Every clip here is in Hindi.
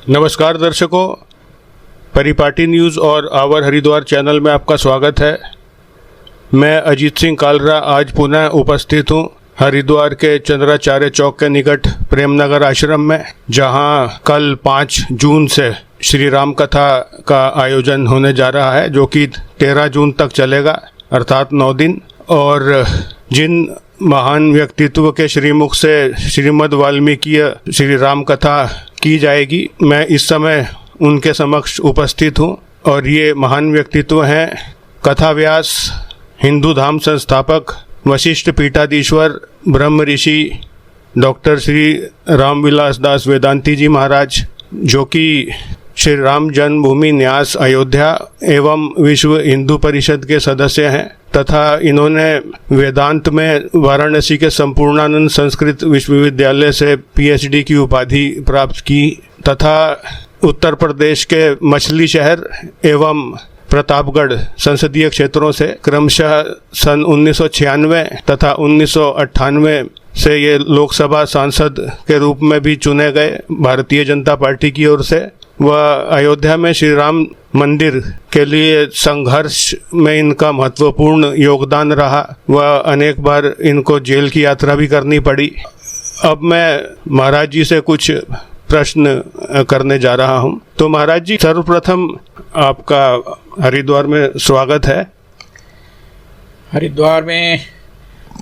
नमस्कार दर्शकों, परिपाटी न्यूज़ और आवर हरिद्वार चैनल में आपका स्वागत है। मैं अजीत सिंह कालरा आज पुनः उपस्थित हूँ हरिद्वार के चंद्राचार्य चौक के निकट प्रेमनगर आश्रम में, जहां कल 5 जून से श्री राम कथा का आयोजन होने जा रहा है, जो कि 13 जून तक चलेगा, अर्थात 9 दिन। और जिन महान व्यक्तित्व के श्रीमुख से श्रीमद् वाल्मीकि श्री राम कथा की जाएगी, मैं इस समय उनके समक्ष उपस्थित हूँ। और ये महान व्यक्तित्व हैं कथा व्यास, हिंदू धाम संस्थापक, वशिष्ठ पीठाधीश्वर, ब्रह्म ऋषि डॉक्टर श्री रामविलास दास वेदांती जी महाराज, जो कि श्री राम जन्मभूमि न्यास अयोध्या एवं विश्व हिंदू परिषद के सदस्य हैं, तथा इन्होंने वेदांत में वाराणसी के संपूर्णानंद संस्कृत विश्वविद्यालय से पीएचडी की उपाधि प्राप्त की, तथा उत्तर प्रदेश के मछली शहर एवं प्रतापगढ़ संसदीय क्षेत्रों से क्रमशः सन 1996 तथा 1998 से ये लोकसभा सांसद के रूप में भी चुने गए भारतीय जनता पार्टी की ओर से। वह अयोध्या में श्री राम मंदिर के लिए संघर्ष में इनका महत्वपूर्ण योगदान रहा। वह अनेक बार इनको जेल की यात्रा भी करनी पड़ी। अब मैं महाराज जी से कुछ प्रश्न करने जा रहा हूं। तो महाराज जी, सर्वप्रथम आपका हरिद्वार में स्वागत है। हरिद्वार में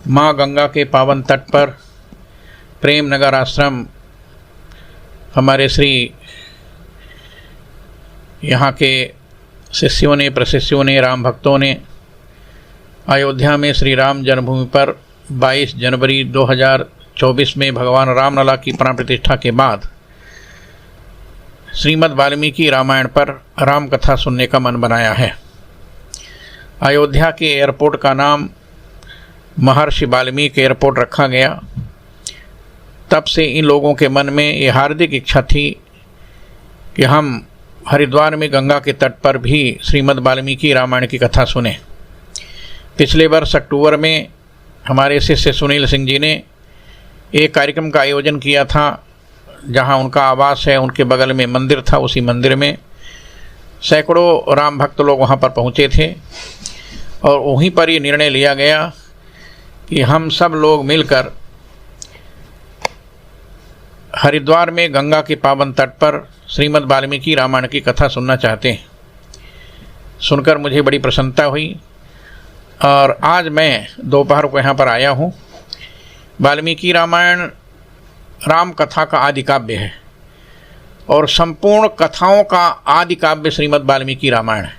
माँ गंगा के पावन तट पर प्रेमनगर आश्रम, हमारे श्री यहाँ के शिष्यों ने, प्रशिष्यों ने, राम भक्तों ने अयोध्या में श्री राम जन्मभूमि पर 22 जनवरी 2024 में भगवान रामलला की प्राण प्रतिष्ठा के बाद श्रीमद् वाल्मीकि रामायण पर राम कथा सुनने का मन बनाया है। अयोध्या के एयरपोर्ट का नाम महर्षि वाल्मीकि एयरपोर्ट रखा गया। तब से इन लोगों के मन में ये हार्दिक इच्छा थी कि हम हरिद्वार में गंगा के तट पर भी श्रीमद् वाल्मीकि रामायण की कथा सुने। पिछले वर्ष अक्टूबर में हमारे शिष्य सुनील सिंह जी ने एक कार्यक्रम का आयोजन किया था, जहां उनका आवास है, उनके बगल में मंदिर था। उसी मंदिर में सैकड़ों राम भक्त लोग वहां पर पहुंचे थे और वहीं पर ये निर्णय लिया गया कि हम सब लोग मिलकर हरिद्वार में गंगा के पावन तट पर श्रीमद् वाल्मीकि रामायण की कथा सुनना चाहते हैं। सुनकर मुझे बड़ी प्रसन्नता हुई और आज मैं दोपहर को यहाँ पर आया हूँ। वाल्मीकि रामायण राम कथा का आदि काव्य है और संपूर्ण कथाओं का आदि काव्य श्रीमद् वाल्मीकि रामायण है,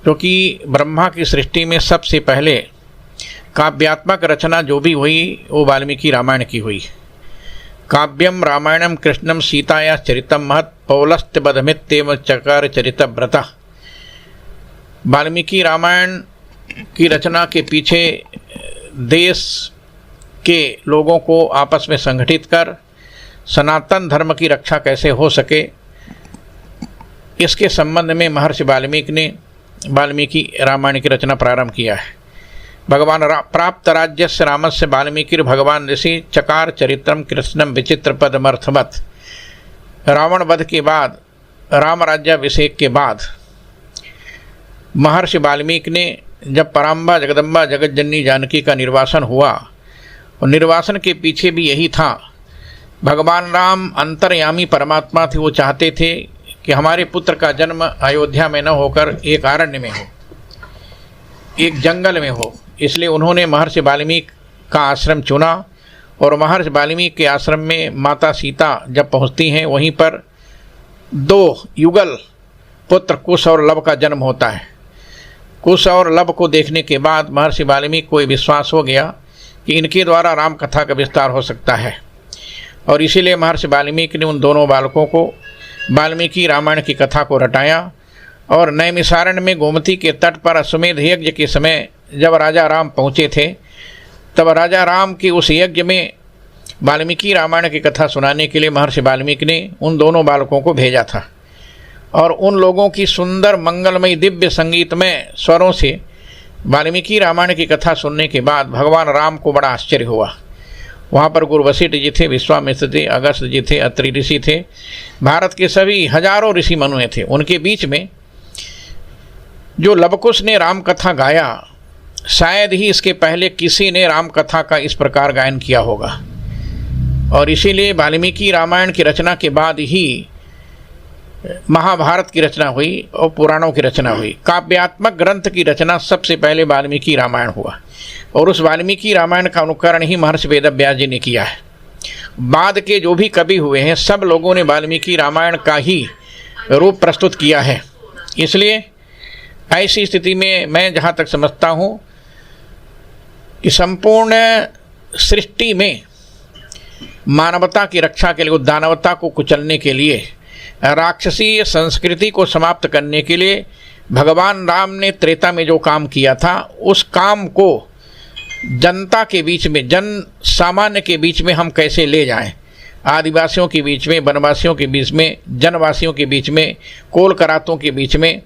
क्योंकि ब्रह्मा की सृष्टि में सबसे पहले काव्यात्मक रचना जो भी हुई वो वाल्मीकि रामायण की हुई। काव्यम रामायणम कृष्णम सीताया चरितम महत् पौलस्त्य बधमित्येव चकार चरित व्रता। वाल्मीकि रामायण की रचना के पीछे देश के लोगों को आपस में संगठित कर सनातन धर्म की रक्षा कैसे हो सके, इसके संबंध में महर्षि वाल्मीकि ने वाल्मीकि रामायण की रचना प्रारंभ किया है। भगवान प्राप्त राज्यस्य रामस्य वाल्मीकि भगवान ऋषि चकार चरित्रम कृष्णम विचित्र पदमर्थवत्। रावण वध के बाद, राम राज्याभिषेक के बाद महर्षि वाल्मीकि ने जब पराम्बा जगदम्बा जगज्जननी जानकी का निर्वासन हुआ, और निर्वासन के पीछे भी यही था, भगवान राम अंतर्यामी परमात्मा थे। वो चाहते थे कि हमारे पुत्र का जन्म अयोध्या में न होकर एक अरण्य में हो, एक जंगल में हो। इसलिए उन्होंने महर्षि वाल्मीकि का आश्रम चुना और महर्षि वाल्मीकि के आश्रम में माता सीता जब पहुंचती हैं, वहीं पर 2 युगल पुत्र कुश और लव का जन्म होता है। कुश और लव को देखने के बाद महर्षि वाल्मीकि को विश्वास हो गया कि इनके द्वारा राम कथा का विस्तार हो सकता है, और इसीलिए महर्षि वाल्मीकि ने उन दोनों बालकों को वाल्मीकि रामायण की कथा को रटाया। और नैमिषारण्य में गोमती के तट पर अश्वमेध यज्ञ के समय जब राजा राम पहुँचे थे, तब राजा राम के उस यज्ञ में वाल्मीकि रामायण की कथा सुनाने के लिए महर्षि वाल्मीकि ने उन दोनों बालकों को भेजा था। और उन लोगों की सुंदर मंगलमयी दिव्य संगीतमय स्वरों से वाल्मीकि रामायण की कथा सुनने के बाद भगवान राम को बड़ा आश्चर्य हुआ। वहाँ पर गुरु वशिष्ठ जी थे, विश्वामित्र थे, अगस्त्य जी थे, अत्रि ऋषि थे, भारत के सभी हजारों ऋषि मनुए थे। उनके बीच में जो लवकुश ने राम कथा गाया, शायद ही इसके पहले किसी ने राम कथा का इस प्रकार गायन किया होगा। और इसीलिए वाल्मीकि रामायण की रचना के बाद ही महाभारत की रचना हुई और पुराणों की रचना हुई। काव्यात्मक ग्रंथ की रचना सबसे पहले वाल्मीकि रामायण हुआ, और उस वाल्मीकि रामायण का अनुकरण ही महर्षि वेदव्यास जी ने किया है। बाद के जो भी कवि हुए हैं, सब लोगों ने वाल्मीकि रामायण का ही रूप प्रस्तुत किया है। इसलिए ऐसी स्थिति में मैं जहाँ तक समझता हूँ कि संपूर्ण सृष्टि में मानवता की रक्षा के लिए, दानवता को कुचलने के लिए, राक्षसीय संस्कृति को समाप्त करने के लिए भगवान राम ने त्रेता में जो काम किया था, उस काम को जनता के बीच में, जन सामान्य के बीच में हम कैसे ले जाएं, आदिवासियों के बीच में, वनवासियों के बीच में, जनवासियों के बीच में, कोल करातों के बीच में,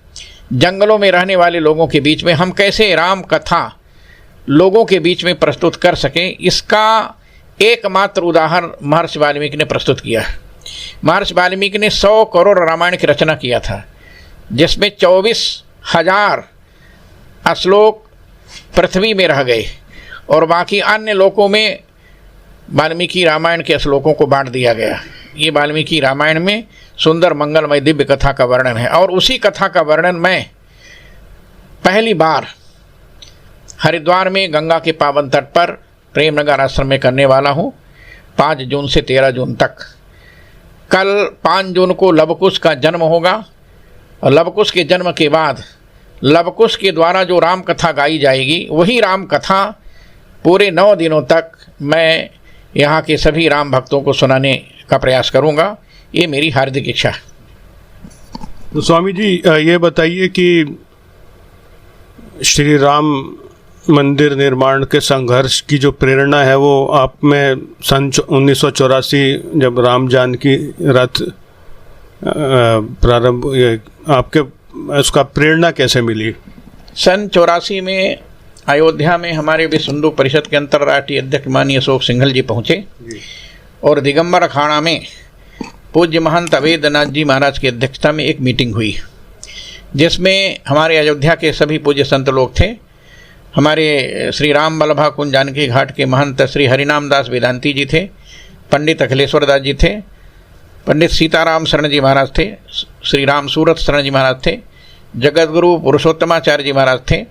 जंगलों में रहने वाले लोगों के बीच में हम कैसे राम कथा लोगों के बीच में प्रस्तुत कर सकें, इसका एकमात्र उदाहरण महर्षि वाल्मीकि ने प्रस्तुत किया है। महर्षि वाल्मीकि ने 100 करोड़ रामायण की रचना किया था, जिसमें 24,000 श्लोक पृथ्वी में रह गए और बाकी अन्य लोकों में वाल्मीकि रामायण के श्लोकों को बांट दिया गया। ये वाल्मीकि रामायण में सुंदर मंगलमय दिव्य कथा का वर्णन है। और उसी कथा का वर्णन मैं पहली बार हरिद्वार में गंगा के पावन तट पर प्रेमनगर आश्रम में करने वाला हूँ, 5 जून से 13 जून तक। कल 5 जून को लवकुश का जन्म होगा, और लवकुश के जन्म के बाद लवकुश के द्वारा जो राम कथा गाई जाएगी, वही राम कथा पूरे 9 दिनों तक मैं यहाँ के सभी राम भक्तों को सुनाने का प्रयास करूँगा। ये मेरी हार्दिक इच्छा है। तो स्वामी जी ये बताइए कि श्री राम मंदिर निर्माण के संघर्ष की जो प्रेरणा है, वो आप में सन 1984 जब राम जानकी रथ प्रारंभ, आपके उसका प्रेरणा कैसे मिली? सन 84 में अयोध्या में हमारे विश्व हिंदू परिषद के अंतर्राष्ट्रीय अध्यक्ष माननीय अशोक सिंघल जी पहुँचे, और दिगंबर अखाड़ा में पूज्य महंत अवेद्यनाथ जी महाराज की अध्यक्षता में एक मीटिंग हुई, जिसमें हमारे अयोध्या के सभी पूज्य संत लोग थे। हमारे श्री राम बल्लभा कुंज जानकी घाट के महंत श्री हरिनाम दास वेदांती जी थे, पंडित अखिलेश्वर दास जी थे, पंडित सीताराम शरण जी महाराज थे, श्री राम सूरत शरण जी महाराज थे, जगत गुरु पुरुषोत्तमाचार्य जी महाराज थे,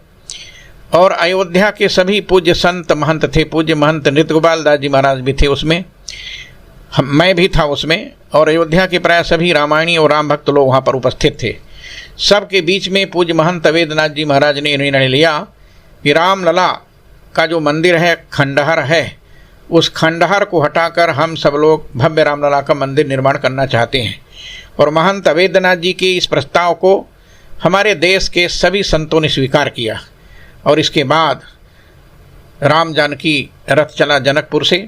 और अयोध्या के सभी पूज्य संत महंत थे। पूज्य महंत नृत्य गोपाल दास जी महाराज भी थे उसमें, मैं भी था उसमें, और अयोध्या के प्राय सभी रामायणी और राम भक्त लोग वहाँ पर उपस्थित थे। सबके बीच में पूज्य महंत अवेद्यनाथ जी महाराज ने निर्णय लिया कि रामलला का जो मंदिर है, खंडहर है, उस खंडहर को हटाकर हम सब लोग भव्य रामलला का मंदिर निर्माण करना चाहते हैं। और महंत अवेद्यनाथ जी के इस प्रस्ताव को हमारे देश के सभी संतों ने स्वीकार किया, और इसके बाद राम जानकी रथ चला जनकपुर से,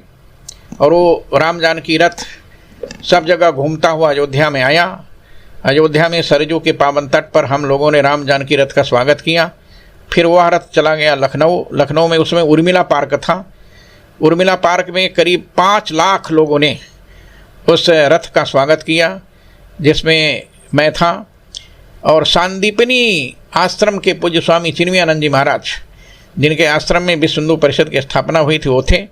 और वो राम जानकी रथ सब जगह घूमता हुआ अयोध्या में आया। अयोध्या में सरजू के पावन तट पर हम लोगों ने राम जानकी रथ का स्वागत किया। फिर वह रथ चला गया लखनऊ में, उसमें उर्मिला पार्क था। उर्मिला पार्क में करीब 5 लाख लोगों ने उस रथ का स्वागत किया, जिसमें मैं था। और सांदीपनी आश्रम के पूज्य स्वामी चिन्मयानंद जी महाराज, जिनके आश्रम में विश्व हिंदू परिषद की स्थापना हुई थी, वो थे।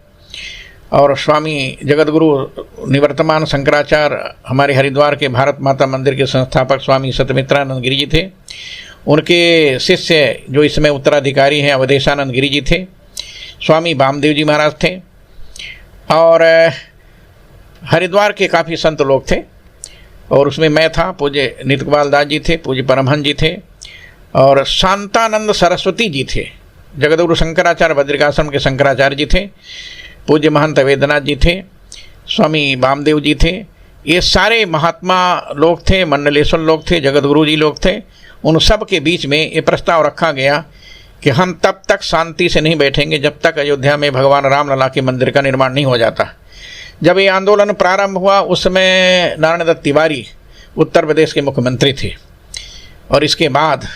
और स्वामी जगतगुरु निवर्तमान शंकराचार्य हमारे हरिद्वार के भारत माता मंदिर के संस्थापक स्वामी सत्यमित्रानंद गिरी जी थे। उनके शिष्य जो इसमें उत्तराधिकारी हैं अवधेशानंद गिरी जी थे। स्वामी वामदेव जी महाराज थे, और हरिद्वार के काफ़ी संत लोग थे, और उसमें मैं था। पूज्य नित्यगोपाल दास जी थे, पूज्य परमहंस जी थे, और शांतानंद सरस्वती जी थे। जगतगुरु शंकराचार्य बद्रिकाश्रम के शंकराचार्य जी थे, पूज्य महंत अवेद्यनाथ जी थे, स्वामी वामदेव जी थे। ये सारे महात्मा लोग थे, मंडलेश्वर लोग थे, जगतगुरु जी लोग थे। उन सब के बीच में ये प्रस्ताव रखा गया कि हम तब तक शांति से नहीं बैठेंगे जब तक अयोध्या में भगवान रामलला के मंदिर का निर्माण नहीं हो जाता। जब ये आंदोलन प्रारंभ हुआ, उस समय नारायण दत्त तिवारी उत्तर प्रदेश के मुख्यमंत्री थे, और इसके बाद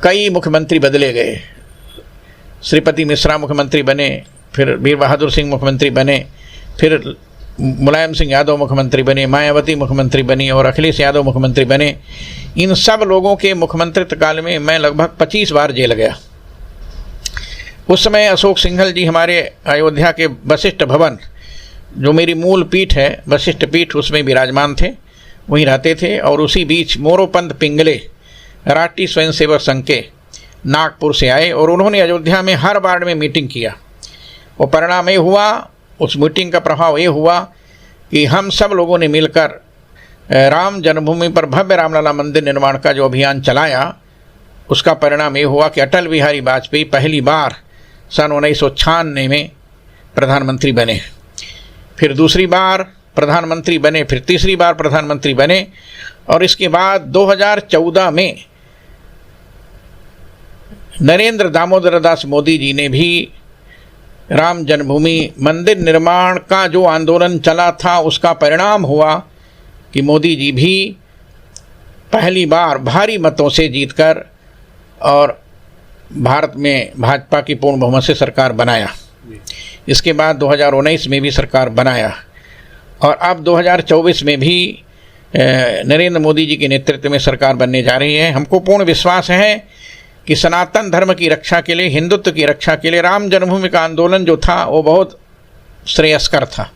कई मुख्यमंत्री बदले गए। श्रीपति मिश्रा मुख्यमंत्री बने, फिर वीर बहादुर सिंह मुख्यमंत्री बने, फिर मुलायम सिंह यादव मुख्यमंत्री बने, मायावती मुख्यमंत्री बनी और अखिलेश यादव मुख्यमंत्री बने। इन सब लोगों के मुख्यमंत्रित्व काल में मैं लगभग 25 बार जेल गया। उस समय अशोक सिंघल जी हमारे अयोध्या के वशिष्ठ भवन, जो मेरी मूल पीठ है वशिष्ठ पीठ, उसमें विराजमान थे, वहीं रहते थे। और उसी बीच मोरोपंत पिंगले राष्ट्रीय स्वयंसेवक संघ के नागपुर से आए और उन्होंने अयोध्या में हर वार्ड में मीटिंग किया। और परिणाम ये हुआ, उस मीटिंग का प्रभाव ये हुआ कि हम सब लोगों ने मिलकर राम जन्मभूमि पर भव्य रामलला मंदिर निर्माण का जो अभियान चलाया, उसका परिणाम ये हुआ कि अटल बिहारी वाजपेयी पहली बार सन 1996 में प्रधानमंत्री बने, फिर दूसरी बार प्रधानमंत्री बने, फिर तीसरी बार प्रधानमंत्री बने। और इसके बाद 2014 में नरेंद्र दामोदर दास मोदी जी ने भी राम जन्मभूमि मंदिर निर्माण का जो आंदोलन चला था, उसका परिणाम हुआ कि मोदी जी भी पहली बार भारी मतों से जीतकर और भारत में भाजपा की पूर्ण बहुमत से सरकार बनाया। इसके बाद 2019 में भी सरकार बनाया और अब 2024 में भी नरेंद्र मोदी जी के नेतृत्व में सरकार बनने जा रही है। हमको पूर्ण विश्वास है कि सनातन धर्म की रक्षा के लिए, हिंदुत्व की रक्षा के लिए राम जन्मभूमि का आंदोलन जो था वो बहुत श्रेयस्कर था।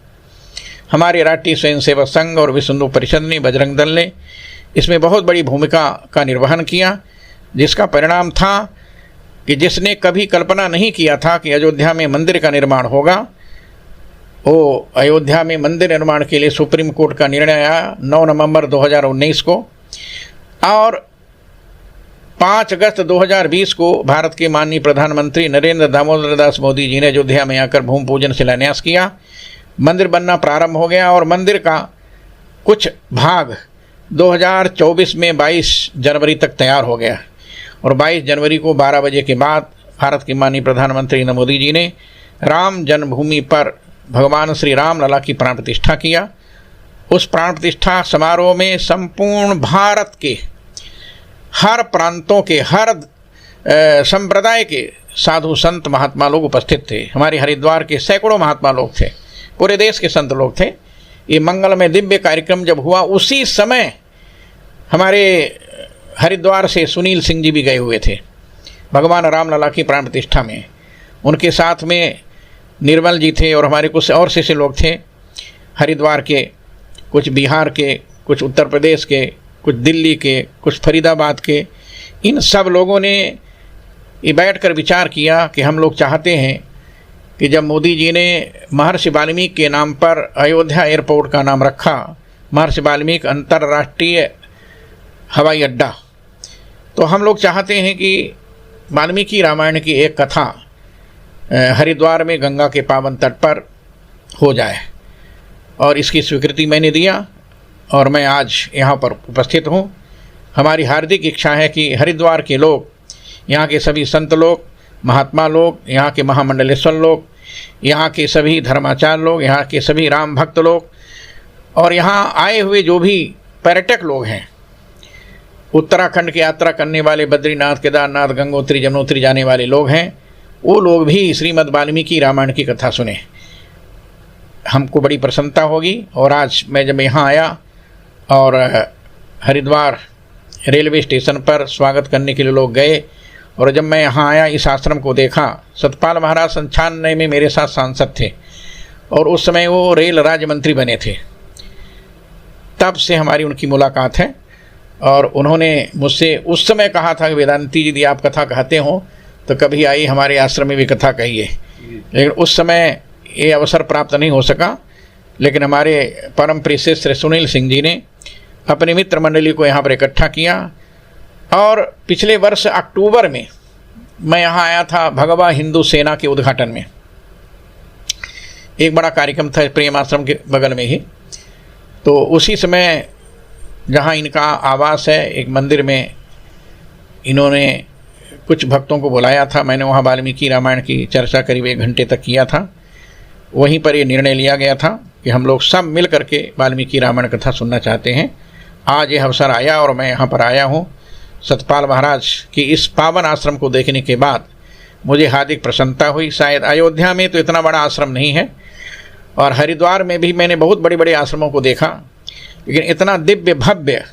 हमारे राष्ट्रीय स्वयंसेवक संघ और विश्व हिंदू परिषद ने, बजरंग दल ने इसमें बहुत बड़ी भूमिका का निर्वहन किया, जिसका परिणाम था कि जिसने कभी कल्पना नहीं किया था कि अयोध्या में मंदिर का निर्माण होगा, वो अयोध्या में मंदिर निर्माण के लिए सुप्रीम कोर्ट का निर्णय आया 9 नवंबर 2019 को और 5 अगस्त 2020 को भारत के माननीय प्रधानमंत्री नरेंद्र दामोदर दास मोदी जी ने अयोध्या में आकर भूमि पूजन शिलान्यास किया। मंदिर बनना प्रारंभ हो गया और मंदिर का कुछ भाग 2024 में 22 जनवरी तक तैयार हो गया और 22 जनवरी को 12 बजे के बाद भारत के माननीय प्रधानमंत्री नरेंद्र मोदी जी ने राम जन्मभूमि पर भगवान श्री राम लला की प्राण प्रतिष्ठा किया। उस प्राण प्रतिष्ठा समारोह में संपूर्ण भारत के हर प्रांतों के, हर संप्रदाय के साधु संत महात्मा लोग उपस्थित थे। हमारे हरिद्वार के सैकड़ों महात्मा लोग थे, पूरे देश के संत लोग थे। ये मंगलमय दिव्य कार्यक्रम जब हुआ, उसी समय हमारे हरिद्वार से सुनील सिंह जी भी गए हुए थे भगवान रामलला की प्राण प्रतिष्ठा में। उनके साथ में निर्मल जी थे और हमारे कुछ और से लोग थे, हरिद्वार के, कुछ बिहार के, कुछ उत्तर प्रदेश के, कुछ दिल्ली के, कुछ फरीदाबाद के। इन सब लोगों ने ये बैठकर विचार किया कि हम लोग चाहते हैं कि जब मोदी जी ने महर्षि वाल्मीकि के नाम पर अयोध्या एयरपोर्ट का नाम रखा, महर्षि वाल्मीकि अंतर्राष्ट्रीय हवाई अड्डा, तो हम लोग चाहते हैं कि वाल्मीकि रामायण की एक कथा हरिद्वार में गंगा के पावन तट पर हो जाए। और इसकी स्वीकृति मैंने दिया और मैं आज यहाँ पर उपस्थित हूँ। हमारी हार्दिक इच्छा है कि हरिद्वार के लोग, यहाँ के सभी संत लोग, महात्मा लोग, यहाँ के महामंडलेश्वर लोग, यहाँ के सभी धर्माचार्य लोग, यहाँ के सभी राम भक्त लोग और यहाँ आए हुए जो भी पर्यटक लोग हैं, उत्तराखंड की यात्रा करने वाले, बद्रीनाथ, केदारनाथ, गंगोत्री, जमुनोत्री जाने वाले लोग हैं, वो लोग भी श्रीमद् वाल्मीकि रामायण की कथा सुने। हमको बड़ी प्रसन्नता होगी। और आज मैं जब यहाँ आया और हरिद्वार रेलवे स्टेशन पर स्वागत करने के लिए लोग गए और जब मैं यहाँ आया, इस आश्रम को देखा, सतपाल महाराज 97 में मेरे साथ सांसद थे और उस समय वो रेल राज्य मंत्री बने थे। तब से हमारी उनकी मुलाकात है और उन्होंने मुझसे उस समय कहा था कि वेदांती जी, यदि आप कथा कहते हो तो कभी आई हमारे आश्रम में भी कथा कहिए। लेकिन उस समय ये अवसर प्राप्त नहीं हो सका। लेकिन हमारे परम प्रिय श्री सुनील सिंह जी ने अपनी मित्र मंडली को यहाँ पर इकट्ठा किया और पिछले वर्ष अक्टूबर में मैं यहाँ आया था भगवा हिंदू सेना के उद्घाटन में। एक बड़ा कार्यक्रम था प्रेम आश्रम के बगल में ही। तो उसी समय जहाँ इनका आवास है, एक मंदिर में इन्होंने कुछ भक्तों को बुलाया था। मैंने वहाँ वाल्मीकि रामायण की चर्चा करीब 1 घंटे तक किया था। वहीं पर ये निर्णय लिया गया था कि हम लोग सब मिल करके वाल्मीकि रामायण कथा सुनना चाहते हैं। आज ये अवसर आया और मैं यहाँ पर आया हूँ। सतपाल महाराज की इस पावन आश्रम को देखने के बाद मुझे हार्दिक प्रसन्नता हुई। शायद अयोध्या में तो इतना बड़ा आश्रम नहीं है और हरिद्वार में भी मैंने बहुत बड़े बड़े आश्रमों को देखा, लेकिन इतना दिव्य भव्य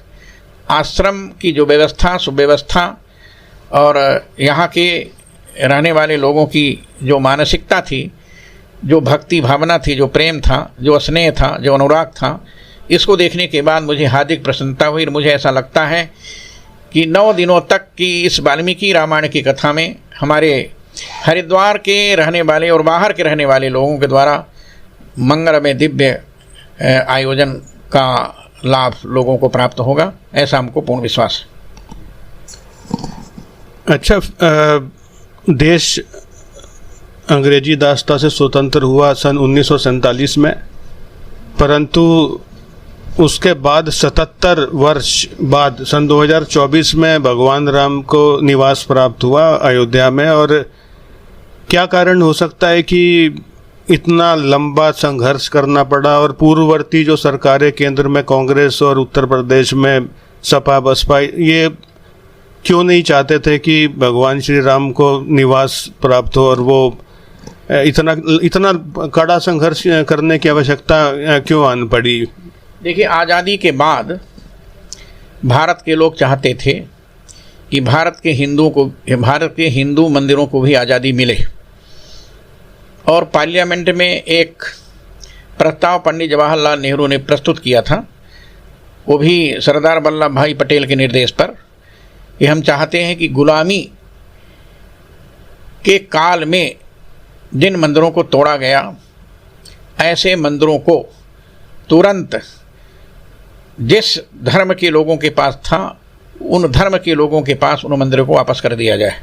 आश्रम की जो व्यवस्था सुव्यवस्था और यहाँ के रहने वाले लोगों की जो मानसिकता थी, जो भक्ति भावना थी, जो प्रेम था, जो स्नेह था, जो अनुराग था, इसको देखने के बाद मुझे हार्दिक प्रसन्नता हुई। और मुझे ऐसा लगता है कि 9 दिनों तक की इस वाल्मीकि रामायण की कथा में हमारे हरिद्वार के रहने वाले और बाहर के रहने वाले लोगों के द्वारा मंगलमय दिव्य आयोजन का लाभ लोगों को प्राप्त होगा, ऐसा हमको पूर्ण विश्वास है। अच्छा, देश अंग्रेजी दासता से स्वतंत्र हुआ सन 1947 में, परंतु उसके बाद 77 वर्ष बाद सन 2024 में भगवान राम को निवास प्राप्त हुआ अयोध्या में। और क्या कारण हो सकता है कि इतना लंबा संघर्ष करना पड़ा और पूर्ववर्ती जो सरकारें केंद्र में कांग्रेस और उत्तर प्रदेश में सपा बसपा, ये क्यों नहीं चाहते थे कि भगवान श्री राम को निवास प्राप्त हो और वो इतना कड़ा संघर्ष करने की आवश्यकता क्यों आन पड़ी? देखिए, आज़ादी के बाद भारत के लोग चाहते थे कि भारत के हिंदू मंदिरों को भी आज़ादी मिले और पार्लियामेंट में एक प्रस्ताव पंडित जवाहरलाल नेहरू ने प्रस्तुत किया था, वो भी सरदार वल्लभ भाई पटेल के निर्देश पर, कि हम चाहते हैं कि गुलामी के काल में जिन मंदिरों को तोड़ा गया, ऐसे मंदिरों को तुरंत जिस धर्म के लोगों के पास था, उन धर्म के लोगों के पास उन मंदिरों को वापस कर दिया जाए।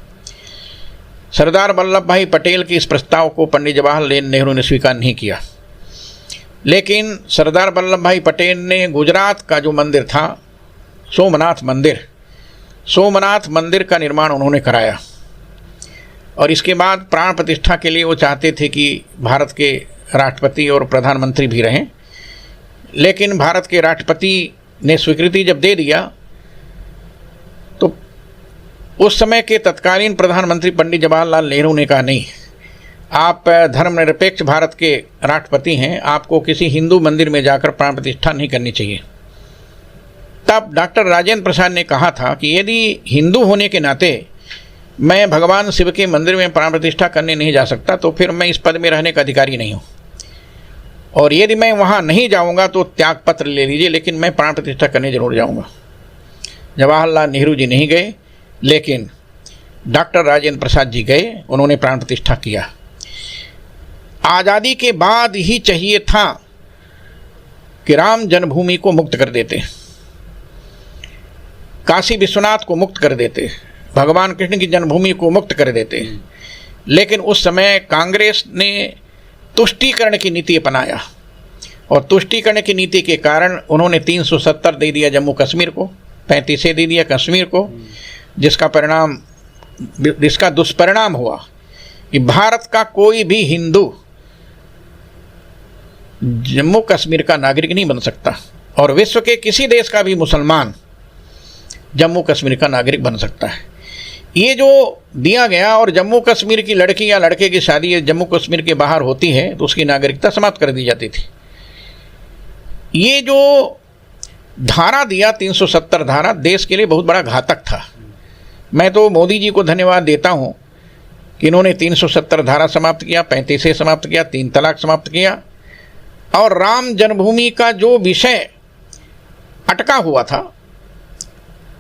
सरदार वल्लभ भाई पटेल के इस प्रस्ताव को पंडित जवाहरलाल नेहरू ने स्वीकार नहीं किया, लेकिन सरदार वल्लभ भाई पटेल ने गुजरात का जो मंदिर था सोमनाथ मंदिर का निर्माण उन्होंने कराया और इसके बाद प्राण प्रतिष्ठा के लिए वो चाहते थे कि भारत के राष्ट्रपति और प्रधानमंत्री भी रहें, लेकिन भारत के राष्ट्रपति ने स्वीकृति जब दे दिया तो उस समय के तत्कालीन प्रधानमंत्री पंडित जवाहरलाल नेहरू ने कहा, नहीं, आप धर्मनिरपेक्ष भारत के राष्ट्रपति हैं, आपको किसी हिंदू मंदिर में जाकर प्राण प्रतिष्ठा नहीं करनी चाहिए। तब डॉक्टर राजेंद्र प्रसाद ने कहा था कि यदि हिंदू होने के नाते मैं भगवान शिव के मंदिर में प्राण प्रतिष्ठा करने नहीं जा सकता तो फिर मैं इस पद में रहने का अधिकारी नहीं हूँ, और यदि मैं वहाँ नहीं जाऊँगा तो त्याग पत्र ले लीजिए, लेकिन मैं प्राण प्रतिष्ठा करने जरूर जाऊँगा। जवाहरलाल नेहरू जी नहीं गए, लेकिन डॉक्टर राजेंद्र प्रसाद जी गए, उन्होंने प्राण प्रतिष्ठा किया। आज़ादी के बाद ही चाहिए था कि राम जन्मभूमि को मुक्त कर देते, काशी विश्वनाथ को मुक्त कर देते, भगवान कृष्ण की जन्मभूमि को मुक्त कर देते, लेकिन उस समय कांग्रेस ने तुष्टीकरण की नीति अपनाया और तुष्टीकरण की नीति के कारण उन्होंने 370 दे दिया जम्मू कश्मीर को, 35 दे दिया कश्मीर को, जिसका दुष्परिणाम हुआ कि भारत का कोई भी हिंदू जम्मू कश्मीर का नागरिक नहीं बन सकता और विश्व के किसी देश का भी मुसलमान जम्मू कश्मीर का नागरिक बन सकता है। ये जो दिया गया, और जम्मू कश्मीर की लड़की या लड़के की शादी जम्मू कश्मीर के बाहर होती है तो उसकी नागरिकता समाप्त कर दी जाती थी। ये जो धारा दिया 370 धारा देश के लिए बहुत बड़ा घातक था। मैं तो मोदी जी को धन्यवाद देता हूँ कि इन्होंने 370 धारा समाप्त किया, 35 समाप्त किया, 3 तलाक समाप्त किया, और राम जन्मभूमि का जो विषय अटका हुआ था,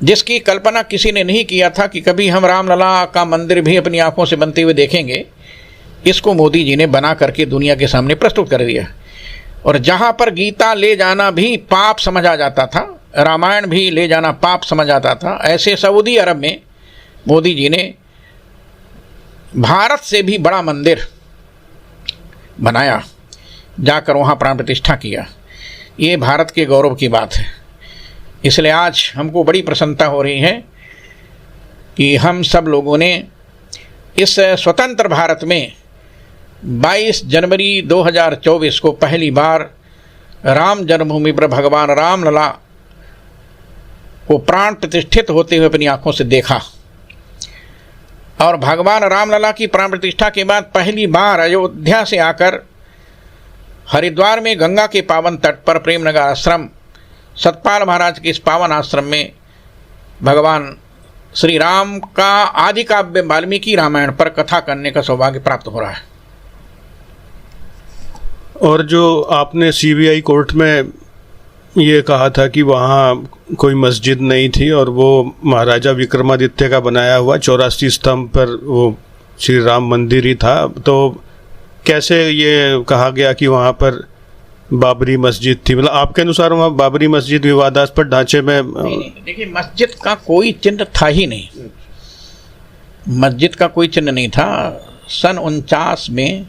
जिसकी कल्पना किसी ने नहीं किया था कि कभी हम रामलला का मंदिर भी अपनी आंखों से बनते हुए देखेंगे, इसको मोदी जी ने बना करके दुनिया के सामने प्रस्तुत कर दिया। और जहाँ पर गीता ले जाना भी पाप समझा जाता था, रामायण भी ले जाना पाप समझ आता था, ऐसे सऊदी अरब में मोदी जी ने भारत से भी बड़ा मंदिर बनाया, जाकर वहाँ प्राण प्रतिष्ठा किया। ये भारत के गौरव की बात है। इसलिए आज हमको बड़ी प्रसन्नता हो रही है कि हम सब लोगों ने इस स्वतंत्र भारत में 22 जनवरी 2024 को पहली बार राम जन्मभूमि पर भगवान रामलला को प्राण प्रतिष्ठित होते हुए अपनी आंखों से देखा। और भगवान रामलला की प्राण प्रतिष्ठा के बाद पहली बार अयोध्या से आकर हरिद्वार में गंगा के पावन तट पर प्रेमनगर आश्रम सतपाल महाराज के इस पावन आश्रम में भगवान श्री राम का आदि काव्य वाल्मीकि रामायण पर कथा करने का सौभाग्य प्राप्त हो रहा है। और जो आपने सीबीआई कोर्ट में ये कहा था कि वहाँ कोई मस्जिद नहीं थी और वो महाराजा विक्रमादित्य का बनाया हुआ 84 स्तंभ पर वो श्री राम मंदिर ही था, तो कैसे ये कहा गया कि वहाँ पर बाबरी मस्जिद थी? मतलब आपके अनुसार वहाँ बाबरी मस्जिद विवादास्पद ढांचे में देखिए, मस्जिद का कोई चिन्ह था ही नहीं, मस्जिद का कोई चिन्ह नहीं था। सन 49 में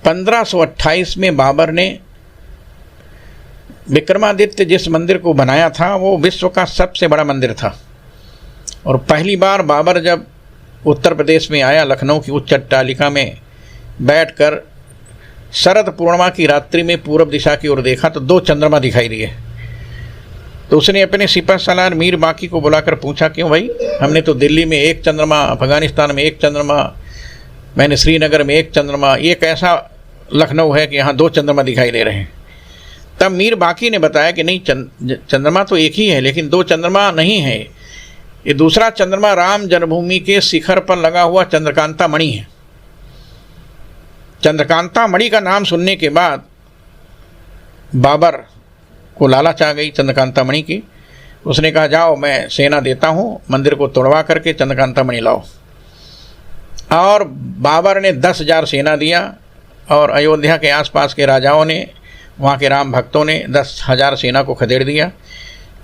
1528 में बाबर ने विक्रमादित्य जिस मंदिर को बनाया था वो विश्व का सबसे बड़ा मंदिर था। और पहली बार बाबर जब उत्तर प्रदेश में आया, लखनऊ की उच्च अट्टालिका में बैठकर शरद पूर्णिमा की रात्रि में पूर्व दिशा की ओर देखा तो 2 चंद्रमा दिखाई दिए। तो उसने अपने सिपह सालार मीर बाकी को बुलाकर पूछा, क्यों भाई, हमने तो दिल्ली में 1 चंद्रमा, अफगानिस्तान में 1 चंद्रमा, मैंने श्रीनगर में 1 चंद्रमा, ये कैसा लखनऊ है कि यहाँ 2 चंद्रमा दिखाई दे रहे हैं? तब मीर बाकी ने बताया कि नहीं, चंद्रमा तो एक ही है, लेकिन 2 चंद्रमा नहीं है, ये दूसरा चंद्रमा राम जन्मभूमि के शिखर पर लगा हुआ चंद्रकांता मणि है। चंद्रकांता मणि का नाम सुनने के बाद बाबर को लालच आ गई चंद्रकांता मणि की। उसने कहा, जाओ मैं सेना देता हूँ, मंदिर को तोड़वा करके चंद्रकांता मणि लाओ। और बाबर ने 10,000 सेना दिया और अयोध्या के आसपास के राजाओं ने, वहाँ के राम भक्तों ने 10,000 सेना को खदेड़ दिया।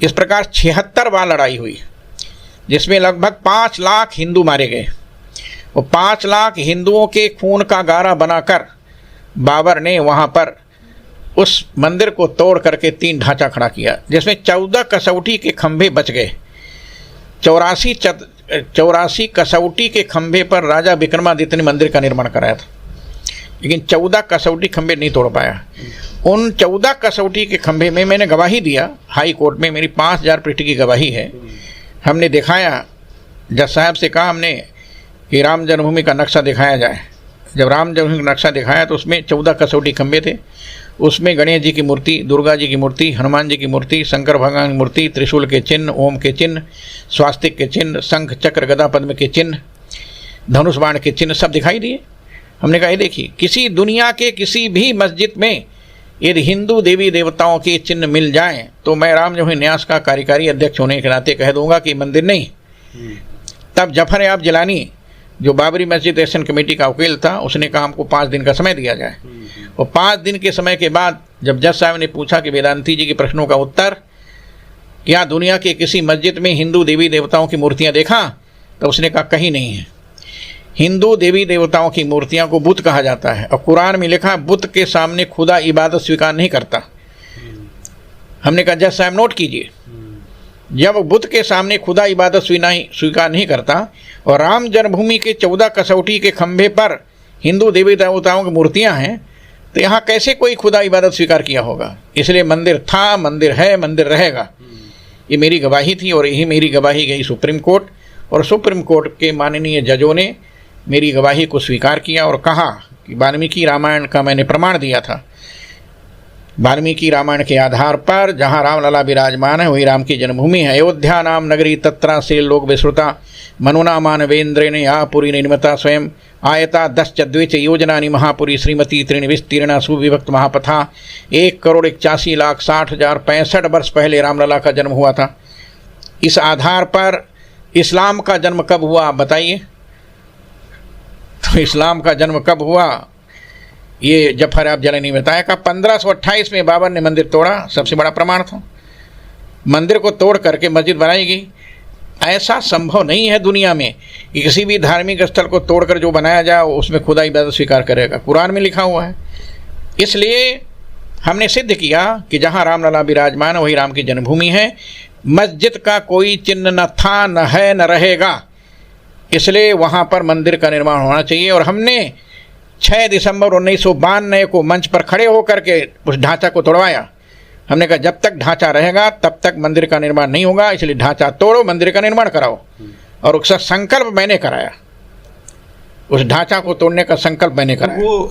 इस प्रकार 76 बार लड़ाई हुई, जिसमें लगभग 5 लाख हिंदू मारे गए। और 5 लाख हिंदुओं के खून का गारा बनाकर बाबर ने वहाँ पर उस मंदिर को तोड़ करके 3 ढांचा खड़ा किया, जिसमें 14 कसौटी के खंभे बच गए। 84 कसौटी के खंभे पर राजा विक्रमादित्य ने मंदिर का निर्माण कराया था, लेकिन 14 कसौटी खंभे नहीं तोड़ पाया। उन 14 कसौटी के खंभे में मैंने गवाही दिया हाई कोर्ट में, मेरी 5000 पृष्ठ की गवाही है। हमने दिखाया, जज साहब से कहा हमने कि राम जन्मभूमि का नक्शा दिखाया जाए। जब राम जन्मभूमि का नक्शा दिखाया तो उसमें 14 कसौटी खंभे थे, उसमें गणेश जी की मूर्ति, दुर्गा जी की मूर्ति, हनुमान जी की मूर्ति, शंकर भगवान की मूर्ति, त्रिशूल के चिन्ह, ओम के चिन्ह, स्वास्तिक के चिन्ह, शंख चक्र गदा पद्म के चिन्ह, धनुष बाण के चिन्ह सब दिखाई दिए। हमने कहा, ये देखिए, किसी दुनिया के किसी भी मस्जिद में यदि हिंदू देवी देवताओं के चिन्ह मिल जाएं तो मैं राम जन्मभूमि न्यास का कार्यकारी अध्यक्ष होने के नाते कह दूंगा कि मंदिर नहीं। तब जफर याब जिलानी, जो बाबरी मस्जिद एक्शन कमेटी का वकील था, उसने कहा हमको 5 दिन का समय दिया जाए। और 5 दिन के समय के बाद जब जज साहब ने पूछा कि वेदांती जी के प्रश्नों का उत्तर, क्या दुनिया के किसी मस्जिद में हिंदू देवी देवताओं की मूर्तियां देखा? तो उसने कहा कहीं नहीं है। हिंदू देवी देवताओं की मूर्तियां को बुत कहा जाता है और कुरान में लिखा बुत के सामने खुदा इबादत स्वीकार नहीं करता। हमने कहा जज साहब नोट कीजिए, जब बुत के सामने खुदा इबादत स्वीकार नहीं करता और राम जन्मभूमि के 14 कसौटी के खंभे पर हिंदू देवी देवताओं की मूर्तियां हैं, तो यहाँ कैसे कोई खुदा इबादत स्वीकार किया होगा? इसलिए मंदिर था, मंदिर है, मंदिर रहेगा। ये मेरी गवाही थी और यही मेरी गवाही गई सुप्रीम कोर्ट, और सुप्रीम कोर्ट के माननीय जजों ने मेरी गवाही को स्वीकार किया और कहा कि वाल्मीकि रामायण का मैंने प्रमाण दिया था। वाल्मीकि रामायण के आधार पर जहाँ रामलला विराजमान है वही राम की जन्मभूमि है। अयोध्या नाम नगरी तत्रा से लोक विश्रुता, मनुना मानवेंद्र ने आपुरी निर्मता स्वयं आयता 10 द्विच योजना महापुरी श्रीमती त्रिण विस्तीर्णा सुविभक्त महापथा। 1,81,60,65 वर्ष पहले रामलला का जन्म हुआ था। इस आधार पर इस्लाम का जन्म कब हुआ आप बताइए? तो इस्लाम का जन्म कब हुआ ये जफर याब जिलानी ने बताया। का 1528 में बाबर ने मंदिर तोड़ा, सबसे बड़ा प्रमाण था। मंदिर को तोड़ करके मस्जिद बनाई गई। ऐसा संभव नहीं है दुनिया में कि किसी भी धार्मिक स्थल को तोड़कर जो बनाया जाए उसमें खुदा इबादत स्वीकार करेगा। कुरान में लिखा हुआ है। इसलिए हमने सिद्ध किया कि जहाँ रामलला विराजमान वही राम की जन्मभूमि है। मस्जिद का कोई चिन्ह न था, न है, न रहेगा। इसलिए वहाँ पर मंदिर का निर्माण होना चाहिए। और हमने 6 दिसंबर 1992 को मंच पर खड़े होकर के उस ढांचा को तोड़वाया। हमने कहा जब तक ढांचा रहेगा तब तक मंदिर का निर्माण नहीं होगा, इसलिए ढांचा तोड़ो, मंदिर का निर्माण कराओ। और उसका संकल्प मैंने कराया, उस ढांचा को तोड़ने का संकल्प मैंने कराया। वो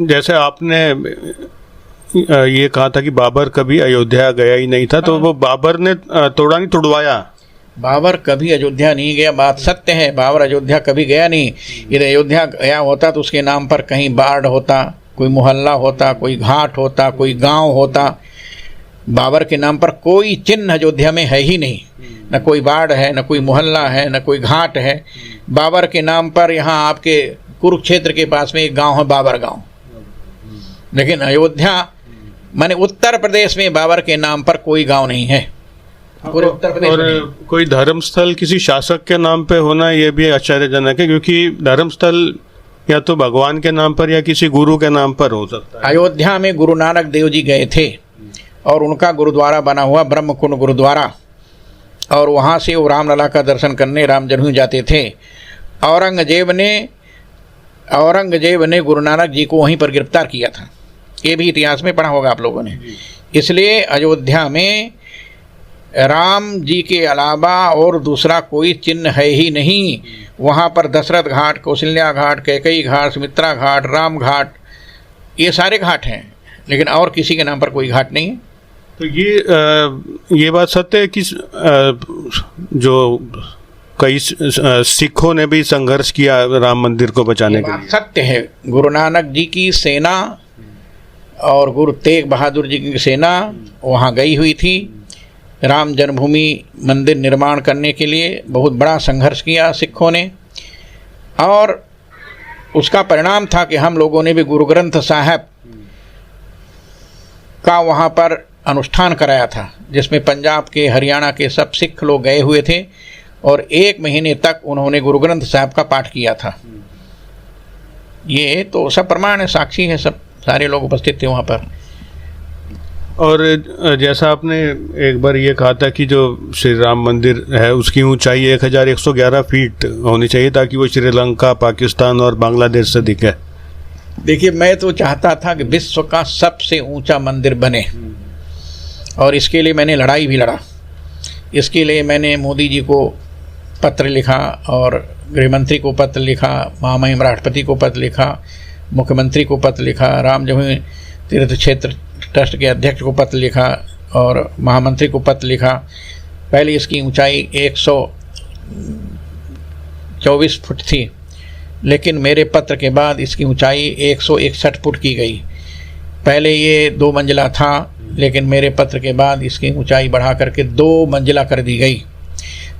जैसे आपने ये कहा था कि बाबर कभी अयोध्या गया ही नहीं था, तो वो बाबर ने तोड़ा नहीं, तुड़वाया? बाबर कभी अयोध्या नहीं गया, बात सत्य है। बाबर अयोध्या कभी गया नहीं। यदि अयोध्या गया होता तो उसके नाम पर कहीं बाढ़ होता, कोई मोहल्ला होता, कोई घाट होता, कोई गांव होता। बाबर के नाम पर कोई चिन्ह अयोध्या में है ही नहीं, न कोई बाढ़ है, न कोई मोहल्ला है, न कोई घाट है। बाबर के नाम पर यहाँ आपके कुरुक्षेत्र के पास में एक गांव है, बाबर गांव। लेकिन अयोध्या माने उत्तर प्रदेश में बाबर के नाम पर कोई गांव नहीं है, पूरे उत्तर प्रदेश और में। कोई धर्मस्थल किसी शासक के नाम पे होना ये भी आश्चर्यजनक है, क्योंकि धर्मस्थल या तो भगवान के नाम पर या किसी गुरु के नाम पर हो सकता है। अयोध्या में गुरु नानक देव जी गए थे और उनका गुरुद्वारा बना हुआ ब्रह्मकुंड गुरुद्वारा, और वहाँ से वो रामलला का दर्शन करने राम जन्मभूमि जाते थे। औरंगजेब ने गुरु नानक जी को वहीं पर गिरफ्तार किया था, ये भी इतिहास में पढ़ा होगा आप लोगों ने। इसलिए अयोध्या में राम जी के अलावा और दूसरा कोई चिन्ह है ही नहीं। वहाँ पर दशरथ घाट, कौशल्या घाट, कैकई घाट, सुमित्रा घाट, राम घाट, ये सारे घाट हैं, लेकिन और किसी के नाम पर कोई घाट नहीं है। तो ये बात सत्य है कि जो कई सिखों ने भी संघर्ष किया राम मंदिर को बचाने के लिए? सत्य है। गुरु नानक जी की सेना और गुरु तेग बहादुर जी की सेना वहाँ गई हुई थी राम जन्मभूमि मंदिर निर्माण करने के लिए। बहुत बड़ा संघर्ष किया सिखों ने, और उसका परिणाम था कि हम लोगों ने भी गुरु ग्रंथ साहब का वहाँ पर अनुष्ठान कराया था, जिसमें पंजाब के, हरियाणा के सब सिख लोग गए हुए थे, और 1 महीने तक उन्होंने गुरु ग्रंथ साहब का पाठ किया था। ये तो सब प्रमाण है, साक्षी है, सब सारे लोग उपस्थित थे वहाँ पर। और जैसा आपने एक बार ये कहा था कि जो श्री राम मंदिर है उसकी ऊंचाई 1111 फीट होनी चाहिए ताकि वो श्रीलंका, पाकिस्तान और बांग्लादेश से दिखे। देखिए, मैं तो चाहता था कि विश्व का सबसे ऊंचा मंदिर बने, और इसके लिए मैंने लड़ाई भी लड़ा। इसके लिए मैंने मोदी जी को पत्र लिखा, और गृहमंत्री को पत्र लिखा, महामहिम राष्ट्रपति को पत्र लिखा, मुख्यमंत्री को पत्र लिखा, राम जन्मभूमि तीर्थ क्षेत्र ट्रस्ट के अध्यक्ष को पत्र लिखा, और महामंत्री को पत्र लिखा। पहले इसकी ऊंचाई 124 फुट थी, लेकिन मेरे पत्र के बाद इसकी ऊंचाई 161 फुट की गई। पहले ये 2 मंजिला था, लेकिन मेरे पत्र के बाद इसकी ऊंचाई बढ़ा करके 2 मंजिला कर दी गई।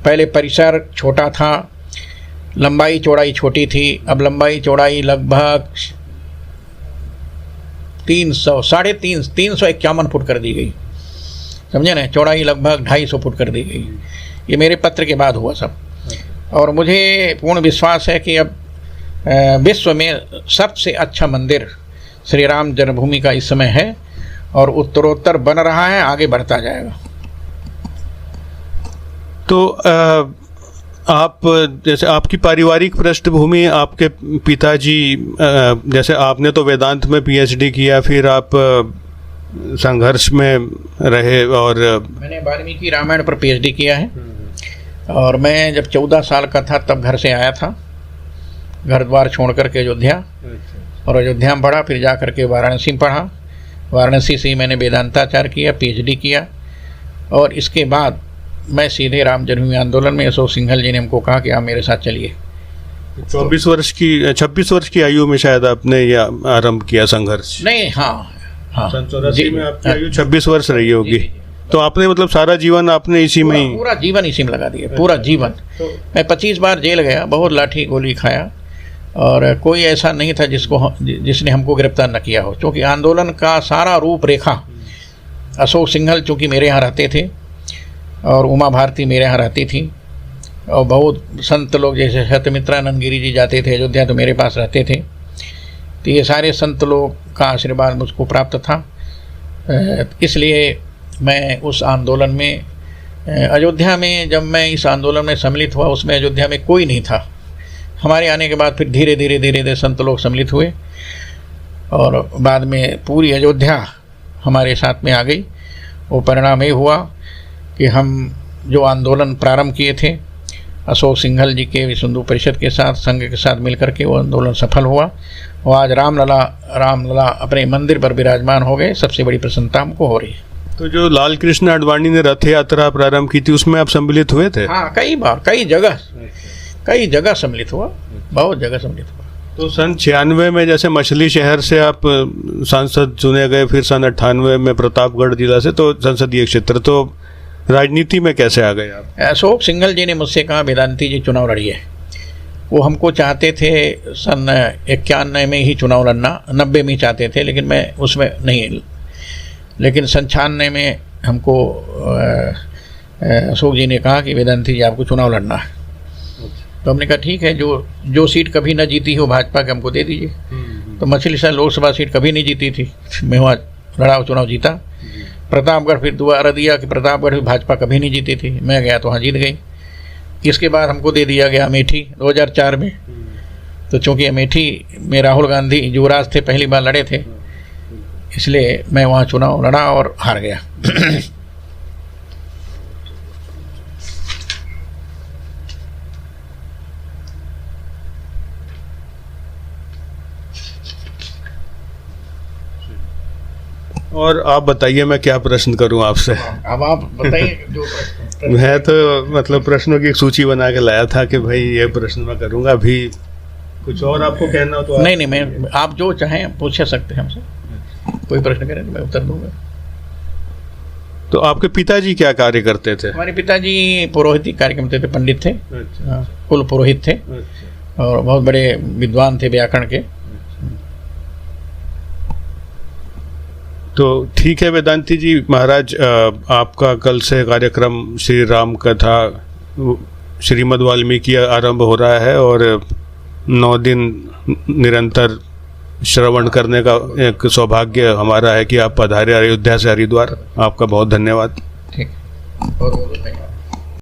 पहले परिसर छोटा था, लंबाई चौड़ाई छोटी थी, अब लंबाई चौड़ाई लगभग 351 फुट कर दी गई, समझे ना। चौड़ाई लगभग 250 फुट कर दी गई। ये मेरे पत्र के बाद हुआ सब, और मुझे पूर्ण विश्वास है कि अब विश्व में सबसे अच्छा मंदिर श्री राम जन्मभूमि का इस समय है, और उत्तरोत्तर बन रहा है, आगे बढ़ता जाएगा। तो आप जैसे आपकी पारिवारिक पृष्ठभूमि, आपके पिताजी जैसे आपने तो वेदांत में पीएचडी किया, फिर आप संघर्ष में रहे, और मैंने वाल्मीकि रामायण पर पीएचडी किया है। और मैं जब 14 साल का था तब घर से आया था, घर द्वार छोड़ करके अयोध्या, और अयोध्या में पढ़ा, फिर जा करके वाराणसी में पढ़ा। वाराणसी से ही मैंने वेदांताचार्य किया, पीएचडी किया, और इसके बाद मैं सीधे राम जन्मभूमि आंदोलन में, अशोक सिंघल जी ने हमको कहा कि आप मेरे साथ चलिए। 26 वर्ष की आयु में शायद आपने यह आरंभ किया संघर्ष? नहीं, हाँ, 84 में आपकी आयु 26 वर्ष रही होगी। तो आपने मतलब सारा जीवन आपने इसी में ही? पूरा जीवन इसी में लगा दिया, पूरा जीवन। मैं 25 बार जेल गया, बहुत लाठी गोली खाया, और कोई ऐसा नहीं था जिसने हमको गिरफ्तार न किया हो, क्योंकि आंदोलन का सारा रूपरेखा, अशोक सिंघल चूँकि मेरे यहाँ रहते थे, और उमा भारती मेरे यहाँ रहती थी, और बहुत संत लोग जैसे सत्यमित्रानंद गिरी जी जाते थे अयोध्या तो मेरे पास रहते थे। तो ये सारे संत लोग का आशीर्वाद मुझको प्राप्त था, इसलिए मैं उस आंदोलन में, अयोध्या में जब मैं इस आंदोलन में सम्मिलित हुआ, उसमें अयोध्या में कोई नहीं था। हमारे आने के बाद फिर धीरे धीरे संत लोग सम्मिलित हुए, और बाद में पूरी अयोध्या हमारे साथ में आ गई। वो परिणाम ये हुआ कि हम जो आंदोलन प्रारंभ किए थे अशोक सिंघल जी के विश्व हिंदू परिषद के साथ, संघ के साथ मिलकर के वो आंदोलन सफल हुआ और आज रामलला अपने मंदिर पर विराजमान हो गए। सबसे बड़ी प्रसन्नता हमको हो रही है। तो जो लाल कृष्ण आडवाणी ने रथ यात्रा प्रारंभ की थी उसमें आप सम्मिलित हुए थे? हाँ, कई बार, कई जगह सम्मिलित हुआ, बहुत जगह सम्मिलित हुआ। तो सन 96 में जैसे मछली शहर से आप सांसद चुने गए, फिर सन 98 में प्रतापगढ़ जिला से, तो संसदीय क्षेत्र, तो राजनीति में कैसे आ गए आप? अशोक सिंघल जी ने मुझसे कहा वेदांती जी चुनाव लड़िए। वो हमको चाहते थे सन 91 में ही चुनाव लड़ना, 90 में ही चाहते थे, लेकिन मैं उसमें नहीं। लेकिन सन 96 में हमको अशोक जी ने कहा कि वेदांती जी आपको चुनाव लड़ना है। तो हमने कहा ठीक है, जो सीट कभी ना जीती हो भाजपा के हमको दे दीजिए। तो मछली शहर लोकसभा सीट कभी नहीं जीती थी, मैं वहाँ लड़ा, चुनाव जीता। प्रतापगढ़ फिर दोबारा दिया कि प्रतापगढ़ भी भाजपा कभी नहीं जीती थी, मैं गया तो वहाँ जीत गई। इसके बाद हमको दे दिया गया अमेठी 2004 में। तो चूँकि अमेठी में राहुल गांधी युवराज थे, पहली बार लड़े थे, इसलिए मैं वहाँ चुनाव लड़ा और हार गया। और आप बताइए मैं क्या प्रश्न करूं आपसे? अब आप बताइए जो प्रश्न। मैं तो मतलब प्रश्नों की एक सूची बना के लाया था कि भाई ये प्रश्न मैं करूंगा। अभी कुछ और आपको कहना हो तो आप... नहीं, मैं आप जो चाहें पूछ सकते हैं हमसे, कोई प्रश्न करें तो मैं उत्तर दूंगा। तो आपके पिताजी क्या कार्य करते थे? हमारे पिताजी पुरोहित कार्य करते थे, पंडित थे। अच्छा। कुल पुरोहित थे। अच्छा। और बहुत बड़े विद्वान थे व्याकरण के। तो ठीक है वेदांती जी महाराज, आपका कल से कार्यक्रम श्री राम कथा श्रीमद् वाल्मीकि आरंभ हो रहा है और 9 दिन निरंतर श्रवण करने का एक सौभाग्य हमारा है कि आप पधारे अयोध्या से हरिद्वार। आपका बहुत धन्यवाद। ठीक, बहुत बहुत धन्यवाद।